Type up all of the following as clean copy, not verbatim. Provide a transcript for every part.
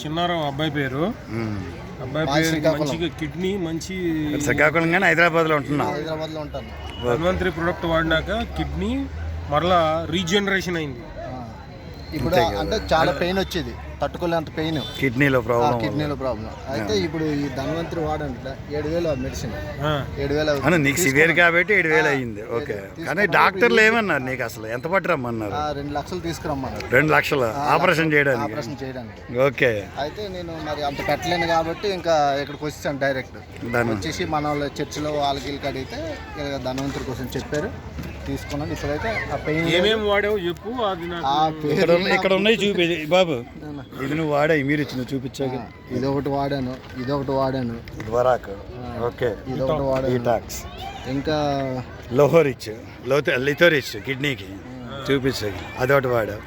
చిన్నారావు అబ్బాయి పేరు. అబ్బాయి పేరు మంచిగా కిడ్నీ మంచి శ్రీకాకుళం కానీ హైదరాబాద్లో ఉంటున్నాం. ధన్వంతరి ప్రొడక్ట్ వాడినాక కిడ్నీ మరలా రీజనరేషన్ అయింది. ఇప్పుడు అంటే చాలా పెయిన్ వచ్చేది, తట్టుకోలేంత పెయిన్, కిడ్నీలో ప్రాబ్లం అయితే ఇప్పుడు ఈ ధన్వంతరి వాడంటే 7,000 మెడిసిన్ 7,000 నీకు సివియర్ కాబట్టి 7,000 అయ్యింది. ఓకే, కానీ డాక్టర్లు ఏమన్నారు నీకు? అసలు ఎంత పట్టి రమ్మన్నారు? 2 లక్షలు తీసుకురమ్మన్నారు. 2 లక్షలు ఆపరేషన్ చేయడానికి? ఓకే. అయితే నేను మరి అంత పెట్టలేను కాబట్టి ఇంకా ఇక్కడికి వచ్చాను డైరెక్ట్. వచ్చేసి మన వాళ్ళ చర్చిలో వాళ్ళకి అడిగితే ధన్వంతరి కోసం చెప్పారు, తీసుకున్నాను. ఇప్పుడైతే ఆ పెయిన్ ఏమేమి వాడావు చెప్పు. అది ఇక్కడ ఉన్నాయి చూపి బాబు. ఇది నువ్వు వాడాయి, మీరు ఇచ్చిన చూపించాక. ఇదొకటి వాడాను, ఓకే, ఇదొకటి వాడాను. ఇంకా లిథోరిచ్ కిడ్నీకి చూపించాక అదొకటి వాడా.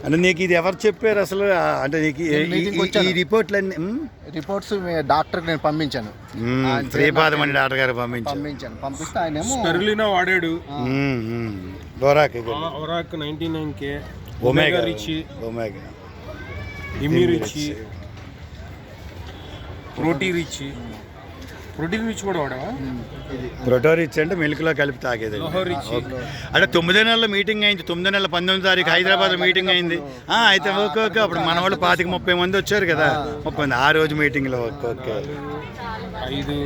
అంటే నీకు ఇది ఎవరు చెప్పారు అసలు? అంటే నీకు ఈ రిపోర్ట్స్ డాక్టర్ నేను పంపించాను, శ్రీపాదమణి డాక్టర్ గారు పంపిస్తే ఆయన స్పెరులినా వాడాడు. బొరాక్ 99K, omega rich, immu rich, protein rich కూడా వాడావా? ప్రోటోరిచ్ అంటే మిల్క్లో కలిపి తాగేది. అంటే 9 నెలల మీటింగ్ అయింది. 9 నెలల 19వ తారీఖు హైదరాబాద్లో మీటింగ్ అయింది. అయితే ఓకే అప్పుడు మన వాళ్ళు 25-30 మంది వచ్చారు కదా, 30 మంది ఆ రోజు మీటింగ్లో. ఓకే, 5,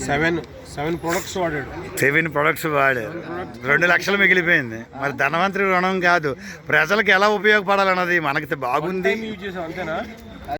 6, 7 ప్రొడక్ట్స్ వాడాడు. 7 ప్రొడక్ట్స్ వాడారు. 2 లక్షలు మిగిలిపోయింది. మరి ధనవంతరి రుణం కాదు, ప్రజలకు ఎలా ఉపయోగపడాలన్నది మనకి బాగుంది. యూజ్ చేసావు అంతేనా?